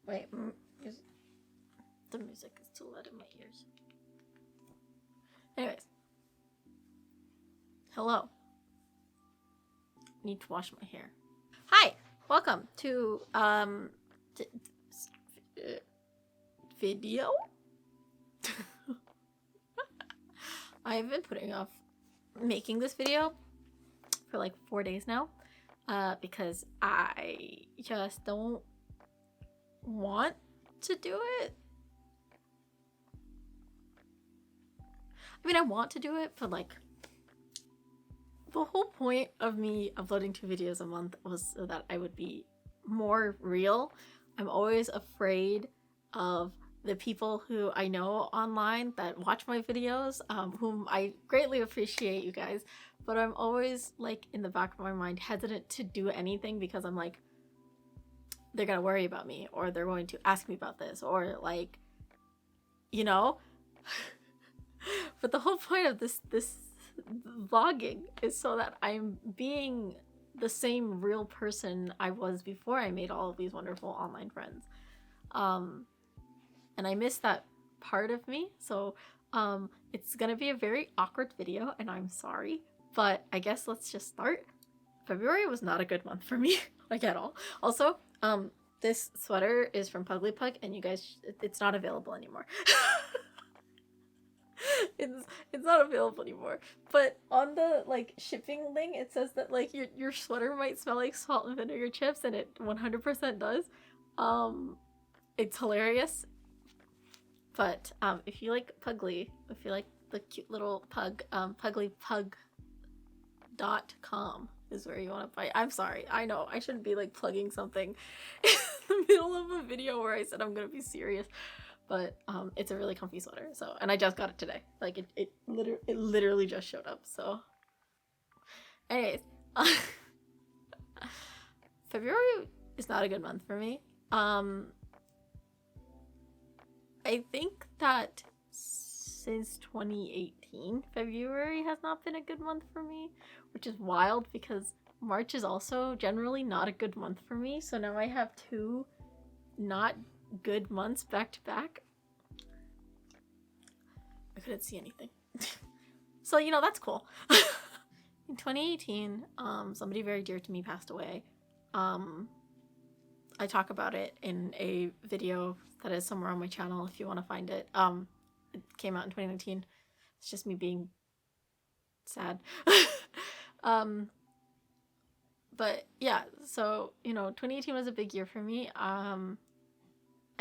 Wait, the music is too loud in my ears. Anyways. Hello. Need to wash my hair. Hi! Welcome to, video? I've been putting off making this video for like 4 days now, because I just don't want to do it. I mean, I want to do it, but like, the whole point of me uploading 2 videos a month was so that I would be more real. I'm always afraid of the people who I know online that watch my videos, whom I greatly appreciate, you guys, but I'm always like in the back of my mind hesitant to do anything because I'm like, they're gonna worry about me, or they're going to ask me about this, or like, you know. But the whole point of this vlogging is so that I'm being the same real person I was before I made all of these wonderful online friends. And I miss that part of me, so it's gonna be a very awkward video, and I'm sorry, but I guess let's just start. February was not a good month for me, like at all. Also, this sweater is from Pugly Pug, and you guys, it's not available anymore. It's not available anymore. But on the like shipping thing, it says that like your sweater might smell like salt and vinegar chips, and it 100% does. It's hilarious. But if you like Pugly, if you like the cute little pug, puglypug.com is where you want to buy. I'm sorry, I know I shouldn't be like plugging something in the middle of a video where I said I'm gonna be serious. But it's a really comfy sweater, so, and I just got it today. Like it literally just showed up. So, anyways, February is not a good month for me. I think that since 2018, February has not been a good month for me, which is wild because March is also generally not a good month for me. So now I have 2 not good months back to back. I couldn't see anything. So, you know, that's cool. In 2018, somebody very dear to me passed away. I talk about it in a video that is somewhere on my channel if you want to find it. It came out in 2019. It's just me being sad. But yeah, so, you know, 2018 was a big year for me.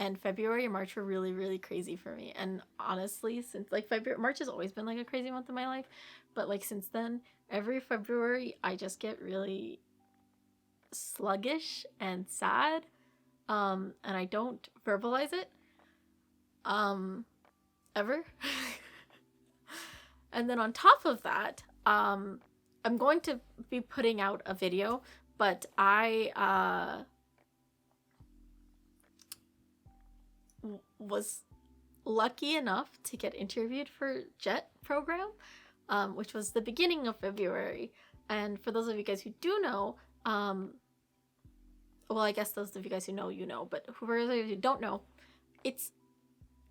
And February and March were really, really crazy for me. And honestly, since like March has always been like a crazy month in my life, but like since then, every February I just get really sluggish and sad. And I don't verbalize it ever. And then on top of that, I'm going to be putting out a video, but I was lucky enough to get interviewed for JET program, which was the beginning of February. And for those of you guys who do know, well, I guess those of you guys who know, you know, but for those of you who don't know, it's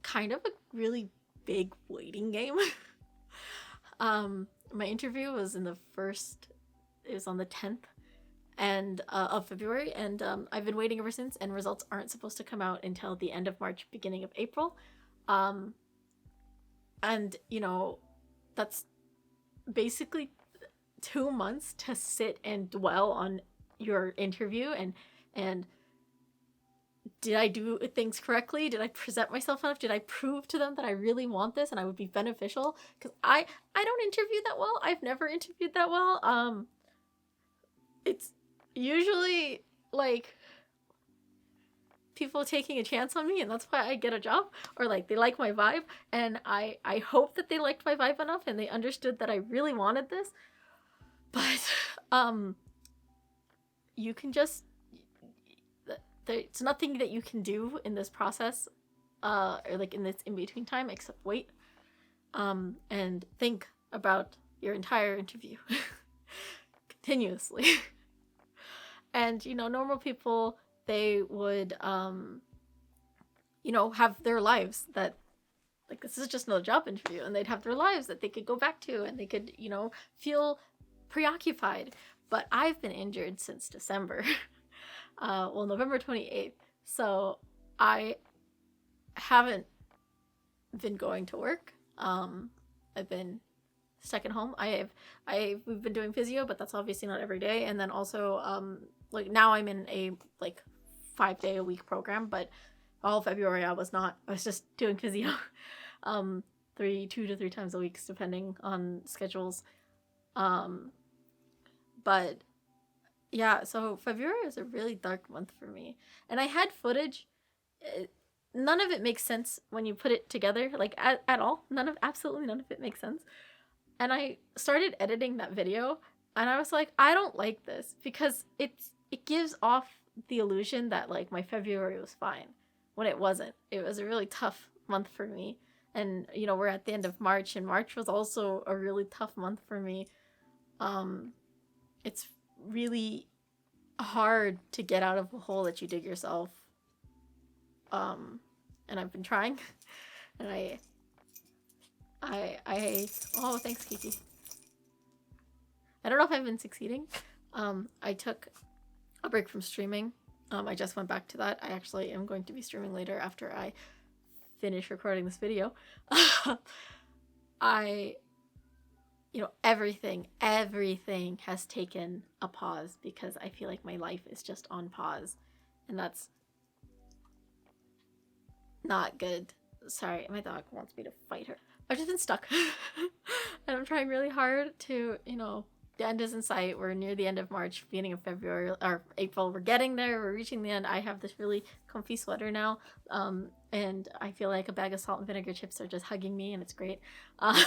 kind of a really big waiting game. My interview was it was on the 10th of February, and I've been waiting ever since, and results aren't supposed to come out until the end of March, beginning of April. And you know, that's basically 2 months to sit and dwell on your interview and did I do things correctly? Did I present myself enough? Did I prove to them that I really want this and I would be beneficial? Because I don't interview that well. I've never interviewed that well. It's usually like people taking a chance on me, and that's why I get a job, or like they like my vibe, and I hope that they liked my vibe enough and they understood that I really wanted this. But you can just, there's nothing that you can do in this process, or like in this in-between time, except wait, and think about your entire interview continuously. And, you know, normal people, they would you know, have their lives that, like, this is just another job interview, and they'd have their lives that they could go back to, and they could, you know, feel preoccupied. But I've been injured since December. Well, November 28th. So I haven't been going to work. I've been stuck at home. We've been doing physio, but that's obviously not every day. And then also, like, now I'm in a like 5-day-a-week program, but all February I was not. I was just doing physio, 2 to 3 times a week, depending on schedules. But yeah, so February is a really dark month for me, and I had footage. None of it makes sense when you put it together, like at all. Absolutely none of it makes sense. And I started editing that video, and I was like, I don't like this because it gives off the illusion that like my February was fine when it wasn't. It was a really tough month for me. And you know, we're at the end of March, and March was also a really tough month for me. It's really hard to get out of a hole that you dig yourself. And I've been trying, and I oh, thanks, Kiki. I don't know if I've been succeeding. I took a break from streaming. I just went back to that. I actually am going to be streaming later after I finish recording this video. You know, everything has taken a pause because I feel like my life is just on pause, and that's not good. Sorry, my dog wants me to fight her. I've just been stuck. And I'm trying really hard to, you know, the end is in sight. We're near the end of March, beginning of February, or April. We're getting there. We're reaching the end. I have this really comfy sweater now. And I feel like a bag of salt and vinegar chips are just hugging me, and it's great. I'm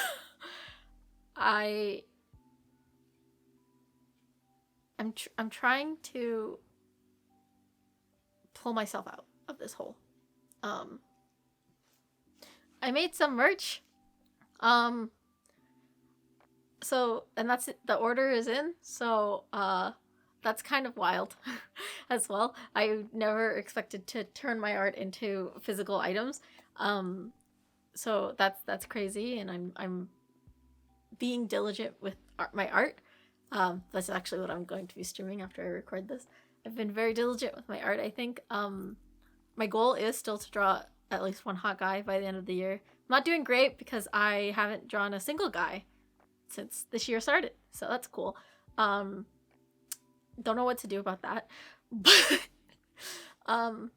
trying to pull myself out of this hole. I made some merch. So, and that's it. The order is in. So, that's kind of wild as well. I never expected to turn my art into physical items. So that's crazy, and I'm being diligent with my art. That's actually what I'm going to be streaming after I record this. I've been very diligent with my art. I think my goal is still to draw at least one hot guy by the end of the year. I'm not doing great because I haven't drawn a single guy since this year started, so that's cool. Don't know what to do about that, but I'm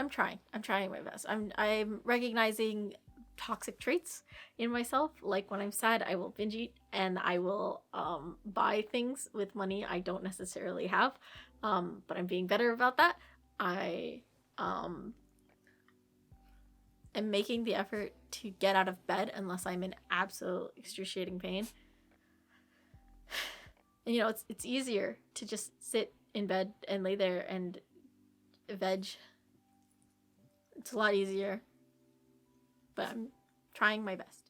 trying. I'm trying my best. I'm recognizing toxic traits in myself. Like when I'm sad, I will binge eat, and I will buy things with money I don't necessarily have. But I'm being better about that. I am making the effort to get out of bed unless I'm in absolute excruciating pain. And, you know, it's easier to just sit in bed and lay there and veg. It's a lot easier. But I'm trying my best.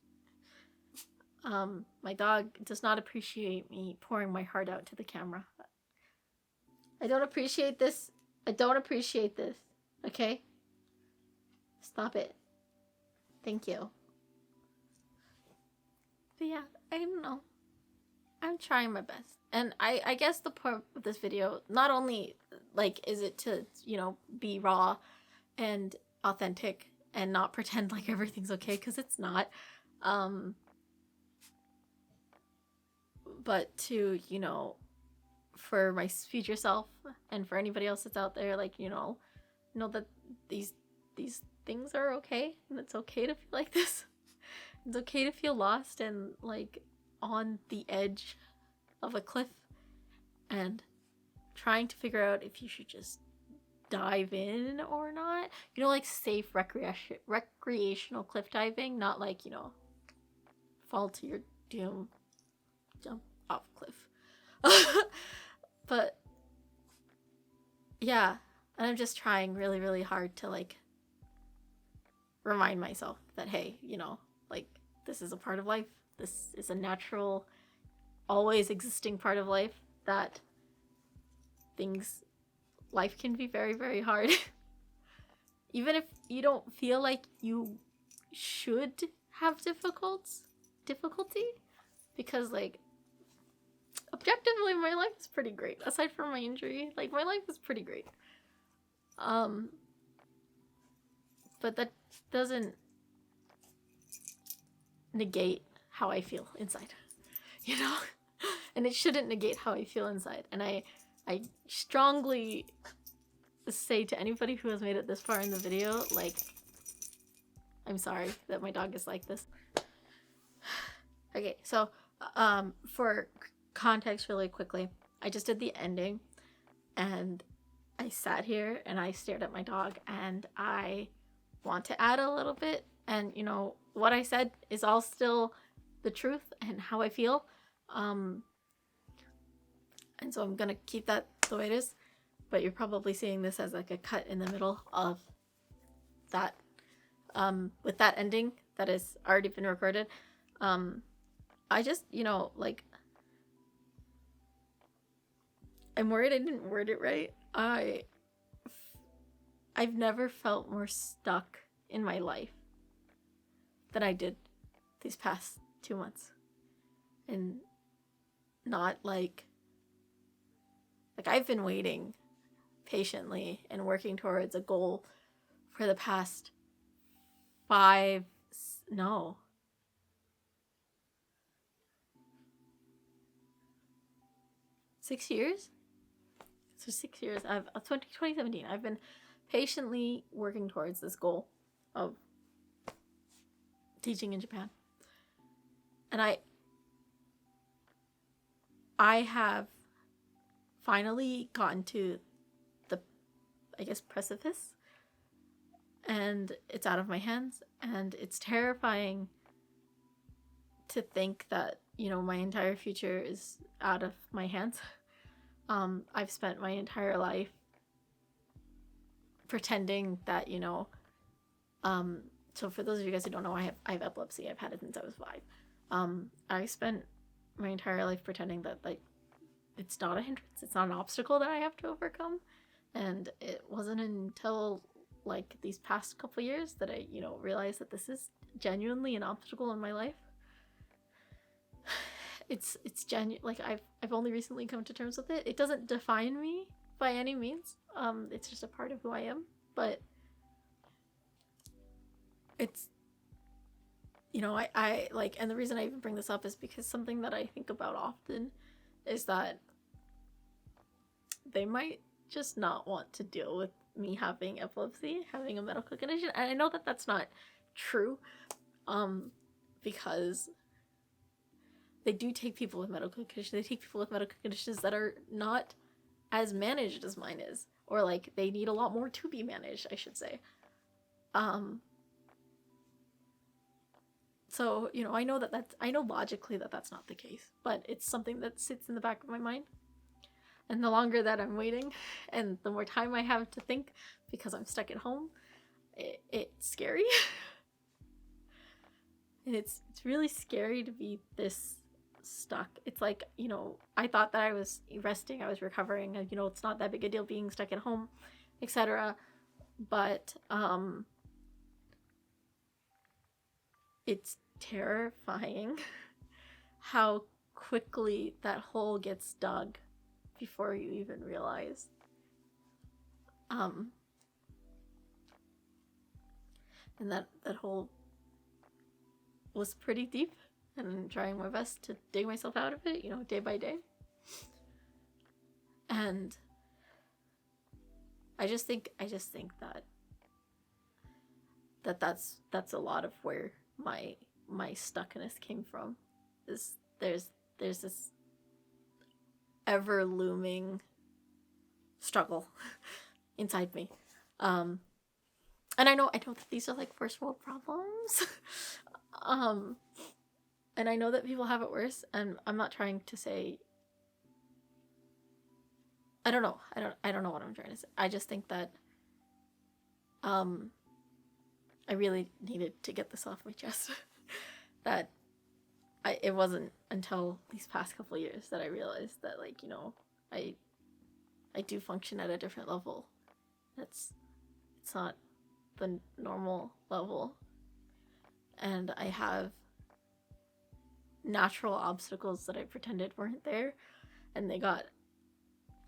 My dog does not appreciate me pouring my heart out to the camera. I don't appreciate this. I don't appreciate this. Okay? Stop it. Thank you. But yeah, I don't know. I'm trying my best. And I guess the point of this video, not only like is it to, you know, be raw and authentic and not pretend like everything's okay, because it's not. But to, you know, for my future self and for anybody else that's out there, like, you know that these things are okay, and it's okay to feel like this. It's okay to feel lost and like on the edge of a cliff and trying to figure out if you should just dive in or not. You know, like safe recreational cliff diving, not like, you know, fall to your doom, jump off cliff. But yeah, and I'm just trying really, really hard to like remind myself that, hey, you know, like this is a part of life. This is a natural, always existing part of life, that things life can be very, very hard. Even if you don't feel like you should have difficulty, because like objectively my life is pretty great. Aside from my injury, like my life is pretty great. But that doesn't negate how I feel inside, you know? And it shouldn't negate how I feel inside. And I strongly say to anybody who has made it this far in the video, like, I'm sorry that my dog is like this. Okay, so for context really quickly, I just did the ending and I sat here and I stared at my dog, and I want to add a little bit, and you know what I said is all still the truth and how I feel, and so I'm gonna keep that the way it is, but you're probably seeing this as like a cut in the middle of that, with that ending that has already been recorded. I just, you know, like, I'm worried I didn't word it right. I've never felt more stuck in my life than I did these past 2 months. And not like I've been waiting patiently and working towards a goal for the past 6 years? So 6 years. 2017. I've been patiently working towards this goal of teaching in Japan. And I have finally gotten to the, I guess, precipice. And it's out of my hands. And it's terrifying to think that, you know, my entire future is out of my hands. I've spent my entire life pretending that, you know, so for those of you guys who don't know, I have epilepsy. I've had it since I was 5. I spent my entire life pretending that, like, it's not a hindrance, it's not an obstacle that I have to overcome. And it wasn't until like these past couple years that I, you know, realized that this is genuinely an obstacle in my life. It's genuine. Like, I've only recently come to terms with it. It doesn't define me by any means. It's just a part of who I am. But it's, you know, I like, and the reason I even bring this up is because something that I think about often is that they might just not want to deal with me having epilepsy, having a medical condition. And I know that that's not true, because they do take people with medical conditions. They take people with medical conditions that are not as managed as mine is, or like they need a lot more to be managed, I should say. So, you know, I know logically that that's not the case, but it's something that sits in the back of my mind. And the longer that I'm waiting, and the more time I have to think because I'm stuck at home, it's scary. And it's really scary to be this stuck. It's like, you know, I thought that I was resting, I was recovering, and, you know, it's not that big a deal being stuck at home, etc. But it's terrifying how quickly that hole gets dug before you even realize. And that hole was pretty deep, and I'm trying my best to dig myself out of it, you know, day by day. And I just think that's a lot of where my stuckness came from. Is there's this ever looming struggle inside me. And I know that these are like first world problems. And I know that people have it worse, and I'm not trying to say, I don't know what I'm trying to say. I just think that I really needed to get this off my chest. That it wasn't until these past couple years that I realized that, like, you know, I do function at a different level. It's not the normal level. And I have natural obstacles that I pretended weren't there, and they got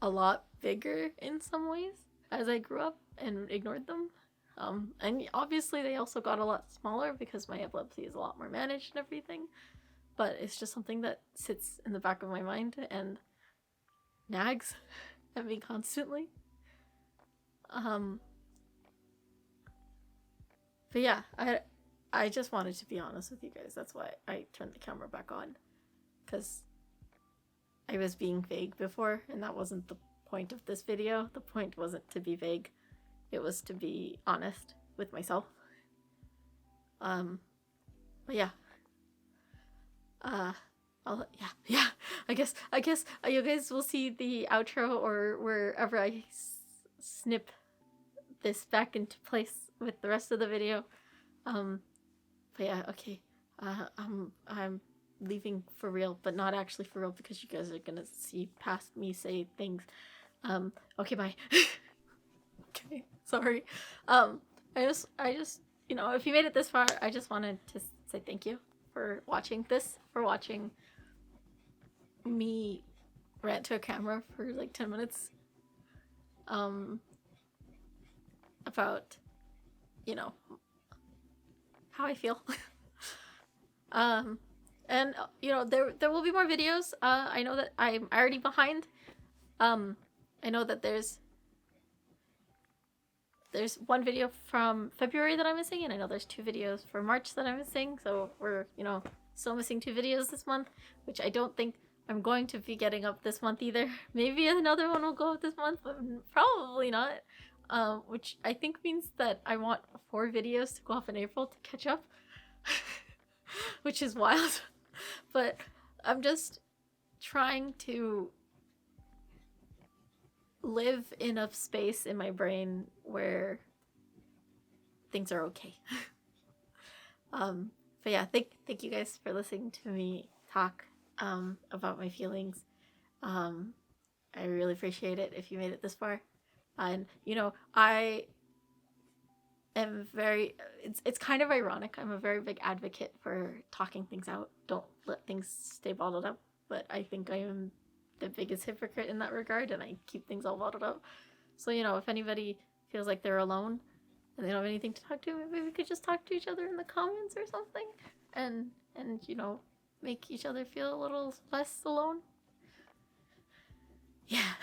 a lot bigger in some ways as I grew up and ignored them. And obviously they also got a lot smaller because my epilepsy is a lot more managed and everything, but it's just something that sits in the back of my mind and nags at me constantly. But yeah, I just wanted to be honest with you guys. That's why I turned the camera back on, because I was being vague before, and that wasn't the point of this video. The point wasn't to be vague. It was to be honest with myself. But yeah. Yeah. I guess you guys will see the outro or wherever I snip this back into place with the rest of the video. But yeah, okay. I'm leaving for real, but not actually for real, because you guys are gonna see past me say things. Okay, bye. Okay, sorry. I just, you know, if you made it this far, I just wanted to say thank you for watching this, for watching me rant to a camera for like 10 minutes. About, you know, how I feel. And you know, there will be more videos. I know that I'm already behind. I know that there's one video from February that I'm missing, and I know there's 2 videos for March that I'm missing, so we're, you know, still missing 2 videos this month, which I don't think I'm going to be getting up this month either. Maybe another one will go up this month, but probably not. Which I think means that I want 4 videos to go off in April to catch up. Which is wild. But I'm just trying to live in a space in my brain where things are okay. But yeah, thank you guys for listening to me talk about my feelings. I really appreciate it if you made it this far. And you know, I am very, it's kind of ironic. I'm a very big advocate for talking things out. Don't let things stay bottled up. But I think I am the biggest hypocrite in that regard, and I keep things all bottled up. So, you know, if anybody feels like they're alone and they don't have anything to talk to, maybe we could just talk to each other in the comments or something, and you know, make each other feel a little less alone. Yeah.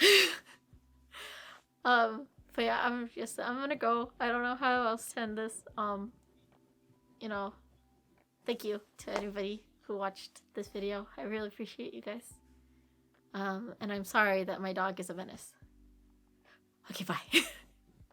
But yeah, I'm gonna go. I don't know how else to end this. You know, thank you to anybody who watched this video. I really appreciate you guys. And I'm sorry that my dog is a menace. Okay, bye.